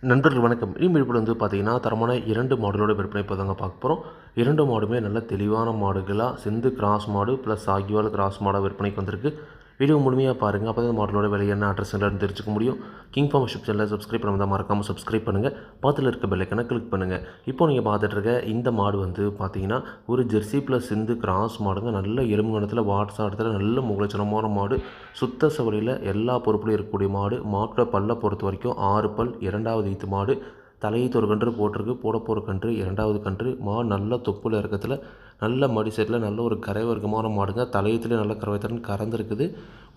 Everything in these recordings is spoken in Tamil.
நண்பர்கள் வணக்கம். இனிமேல் வந்து பார்த்தீங்கன்னா, தரமான 2 மாடுகளோட விற்பனை இப்போ தாங்க பார்க்க போகிறோம். 2 மாடுமே நல்ல தெளிவான மாடுகளா, சிந்து கிராஸ் மாடு ப்ளஸ் சாகிவால் கிராஸ் மாடா விற்பனைக்கு வந்திருக்கு. வீடியோ முழுமையாக பாருங்கள். அப்போ தான் மாடுகளோட விலை என்ன அட்ரஸ் என்னன்னு தெரிஞ்சுக்க முடியும். கிங் ஃபார்ம் யூடியூப் சேனலை சப்ஸ்கிரைப் பண்ணாமல் மறக்காமல் சப்ஸ்கிரைப் பண்ணுங்கள். பக்கத்தில் இருக்க பெல் ஐக்கானை கிளிக் பண்ணுங்கள். இப்போ நீங்கள் பார்த்துட்டு இருக்க இந்த மாடு வந்து பார்த்தீங்கன்னா, ஒரு ஜெர்சி ப்ளஸ் சிந்து கிராஸ் மாடுங்க. நல்ல எலும்புகணத்தில் வாட்ஸாட்டத்தில் நல்ல முகலட்சணமான மாடு. சுத்த சவலியில் எல்லா பொறுப்புலையும் இருக்கக்கூடிய மாடு. மாட்டோட பல்லை பொறுத்த வரைக்கும் 6 பல், 2வது ஈத்து மாடு. தலையீத்து ஒரு கன்று போட்டிருக்கு, போட போகிற கன்று 2வது கன்று. மாடு நல்ல தொப்புல இறக்கத்தில் நல்ல மடி செட்டில் நல்ல ஒரு கரை வர்க்கமான மாடுங்க. தலையத்துலேயே நல்ல கறவைத்திறன் கறந்துருக்குது.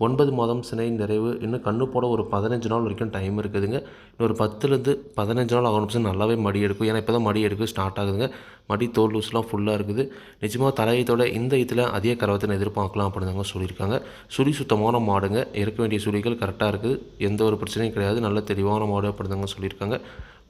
9 மாதம் சினை நிறைவு. இன்னும் கன்று போட ஒரு 15 நாள் வரைக்கும் டைம் இருக்குதுங்க. இன்னொரு 10லேருந்து 15 நாள் ஆகணும். நல்லாவே மடி எடுக்கும். ஏன்னா இப்போ தான் மடி எடுக்க ஸ்டார்ட் ஆகுதுங்க. மடி தோல் லூஸ்லாம் ஃபுல்லாக இருக்குது. நிச்சயமாக தலையத்தோட இந்த இதில் அதிக கறவைத்திறன் எதிர்பார்க்கலாம் அப்படின்னு சொல்லியிருக்காங்க. சுழி சுத்தமான மாடுங்க. இருக்க வேண்டிய சுழிகள் கரெக்டாக இருக்குது. எந்த ஒரு பிரச்சனையும் கிடையாது. நல்ல தெளிவான மாடு அப்படின்னு சொல்லியிருக்காங்க.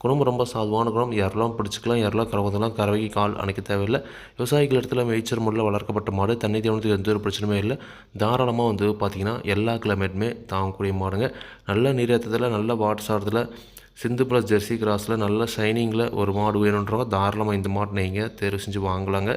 குணம் ரொம்ப சாதுவான குணம். யாரெல்லாம் பிடிச்சிக்கலாம், யாரெல்லாம் கறவதெல்லாம் கறவைக்கு கால் அணைக்க தேவையில்லை. விவசாயிகள் இடத்துல மேய்ச்சல் முறையில் வளர்க்கப்பட்ட மாடு. தண்ணி தேவனத்துக்கு எந்த ஒரு பிரச்சனையுமே இல்லை. தாராளமாக வந்து பார்த்திங்கன்னா எல்லா கிளைமேட்டுமே தாங்கக்கூடிய மாடுங்க. நல்ல நீரேற்றத்தில் நல்ல வாட்ஸாடுறதுல சிந்து ப்ளஸ் ஜெர்சி கிராஸில் நல்ல ஷைனிங்கில் ஒரு மாடு வேணுன்றவங்க தாராளமாக இந்த மாடு நீங்கள் தேர்வு செஞ்சு வாங்கலாங்க.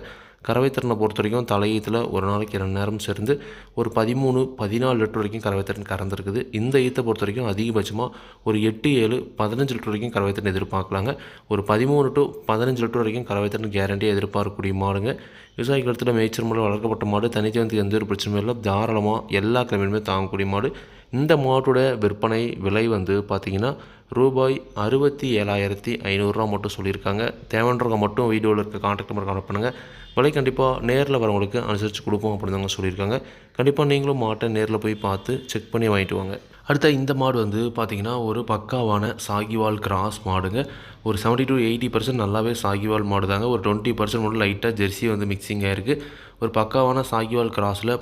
கறவைத்திறனை பொறுத்த வரைக்கும் தலையீத்தில் ஒரு நாளைக்கு 2 நேரம் சேர்ந்து ஒரு 13-14 லிட்டர் வரைக்கும் கறவைத்திறன் கறந்துருக்குது. இந்த ஈத்தை பொறுத்த வரைக்கும் அதிகபட்சமாக ஒரு 8-7-15 லிட்டர் வரைக்கும் கறவைத்திறன் எதிர்பார்க்கலாங்க. ஒரு 13-15 லிட்டர் வரைக்கும் கறவைத்திறன் கேரண்டியாக எதிர்பார்க்கக்கூடிய மாடுங்க. விவசாயிகள் இடத்துல மேய்ச்சல் முறையில் வளர்க்கப்பட்ட மாடு. தனித்தேவனுக்கு எந்த ஒரு பிரச்சனையும் இல்லை. தாராளமாக எல்லா கிழமையுமே தாங்கக்கூடிய மாடு. இந்த மாட்டோட விற்பனை விலை வந்து பார்த்திங்கன்னா ரூபாய் 67,500 மட்டும் சொல்லியிருக்காங்க. தேவைன்றவங்க மட்டும் வீடியோவில் இருக்க கான்டாக்ட் நம்பர் கான்டாக்ட் பண்ணுங்கள். விலை கண்டிப்பாக நேரில் வரவங்களுக்கு அனுசரித்து கொடுப்போம் அப்படின்னு தாங்க சொல்லியிருக்காங்க. கண்டிப்பாக நீங்களும் மாட்டை நேரில் போய் பார்த்து செக் பண்ணி வாங்கிட்டு வாங்க. அடுத்த இந்த மாடு வந்து பார்த்திங்கன்னா ஒரு பக்காவான சாகிவால் கிராஸ் மாடுங்க. ஒரு 70-80% நல்லாவே சாகிவால் மாடு தாங்க. ஒரு 20% மட்டும் லைட்டாக ஜெர்சி வந்து மிக்சிங் ஆகிருக்கு. ஒரு பக்காவான சாகிவால் கிராஸில்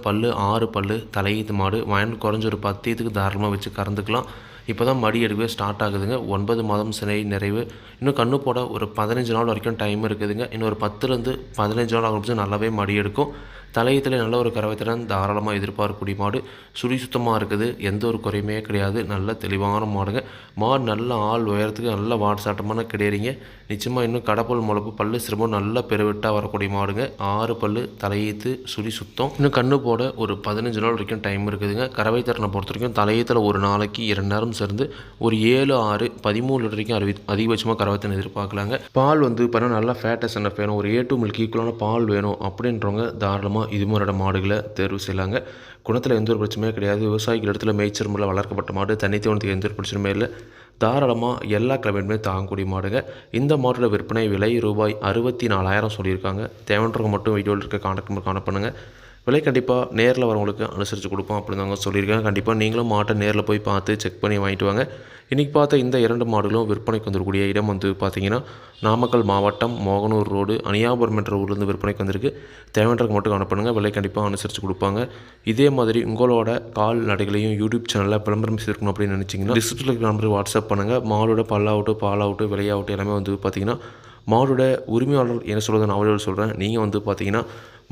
6 பல் தலையீத்து மாடு. வயன் குறைஞ்ச ஒரு 10 ஈத்துக்கு தாராளமாக வச்சு கறந்துக்கலாம். இப்போ தான் மடி எடுக்கவே ஸ்டார்ட் ஆகுதுங்க. 9 மாதம் சினை நிறைவு. இன்னும் கன்று போட ஒரு 15 நாள் வரைக்கும் டைம் இருக்குதுங்க. இன்னும் ஒரு 10லேருந்து 15 நாள் ஆகும் நல்லாவே மடி எடுக்கும். தலையத்தில் நல்ல ஒரு கறவைத்திறன் தாராளமாக எதிர்பார்க்கக்கூடிய மாடு. சுழி சுத்தமாக இருக்குது. எந்த ஒரு குறையுமே கிடையாது. நல்ல தெளிவான மாடுங்க. மாடு நல்ல ஆள் உயரத்துக்கு நல்ல வாட்ஸாட்டமான கிடையாதுங்க. நிச்சயமாக இன்னும் கடப்பல் முளப்பு பல்லு சிரமம் நல்ல பெருவிட்டாக வரக்கூடிய மாடுங்க. 6 பல் தலையீத்து சுழி சுத்தம். இன்னும் கன்று போட ஒரு 15 நாள் வரைக்கும் டைம் இருக்குதுங்க. கறவைத்திறனை பொறுத்த வரைக்கும் தலையத்தில் ஒரு நாளைக்கு 2 நேரம் சேர்ந்து ஒரு 7-6-13 லிட்டர் வரைக்கும் அதிகபட்சமாக கறவைத்திறன் எதிர்பார்க்கலாங்க. பால் வந்து இப்போ நல்லா ஃபேட்டஸ் என்ன வேணும், ஒரு A2 மில்க் ஈக்குவலான பால் வேணும் அப்படின்றவங்க தாராளமாக இது மாதிரியான மாடுகளை தேர்வு செய்யலாங்க. குணத்தில் எந்த ஒரு பிரச்சனையும் கிடையாது. விவசாயிகள் இடத்துல மேய்ச்சல் முறையில் வளர்க்கப்பட்ட மாடு. தனித்தேவனத்துக்கு எந்த ஒரு பிரச்சனையுமே இல்லை. தாராளமாக எல்லா கிழமையுமே தாங்கக்கூடிய மாடுங்க. இந்த மாட்டோட விற்பனை விலை ரூபாய் 64,000 சொல்லியிருக்காங்க. தேவைன்றவங்க மட்டும் வீடியோவில் இருக்க கான்டாக்ட் நம்பர் கான்டாக்ட் பண்ணுங்கள். விலை கண்டிப்பாக நேரில் வரவங்களுக்கு அனுசரித்து கொடுப்போம் அப்படின்னு தாங்க சொல்லியிருக்காங்க. கண்டிப்பாக நீங்களும் மாட்டை நேரில் போய் பார்த்து செக் பண்ணி வாங்கிட்டு வாங்க. இன்றைக்கி பார்த்த இந்த 2 மாடுகளும் விற்பனைக்கு வந்துருக்கூடிய இடம் வந்து பார்த்திங்கன்னா நாமக்கல் மாவட்டம் மோகனூர் ரோடு அணியாபுரம் என்ற ஊர்லேருந்து விற்பனைக்கு வந்திருக்கு. தேவைன்றக்கு மட்டும் அனுப்புங்க. விலை கண்டிப்பாக அனுசரித்து கொடுப்பாங்க. இதே மாதிரி உங்களோட கால் நடைகளையும் யூடியூப் சேனலில் விளம்பரம் செய்திருக்கணும் அப்படின்னு நினச்சிங்கன்னா டிஸ்கிரிப்ஷனில் நம்பருக்கு வாட்ஸ்அப் பண்ணுங்கள். மாடோட பல்லாகட்டும் பாலாகட்டும் விலையாகட்டும் எல்லாமே வந்து பார்த்திங்கன்னா மாடோட உரிமையாளர் என்ன சொல்கிறது நான் அவரோட சொல்கிறேன். நீங்கள் வந்து பார்த்திங்கன்னா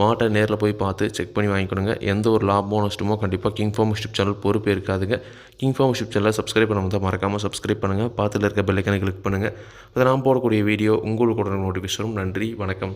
மாட்டை நேரில் போய் பார்த்து செக் பண்ணி வாங்கிக்கணுங்க. எந்த ஒரு லாபமோ நஷ்டமோ கண்டிப்பாக கிங் ஃபார்ம் யூடியூப் சேனல் பொறுப்பே இருக்காதுங்க. கிங் ஃபார்ம் யூடியூப் சேனலை சப்ஸ்கிரைப் பண்ண தான் மறக்காமல் சப்ஸ்கிரைப் பண்ணுங்கள். பார்த்துல இருக்க பெல் ஐக்கானை கிளிக் பண்ணுங்கள். அதை நான் போடக்கூடிய வீடியோ உங்களுக்கு உடனே நோட்டிஃபிகேஷன் வரும். நன்றி, வணக்கம்.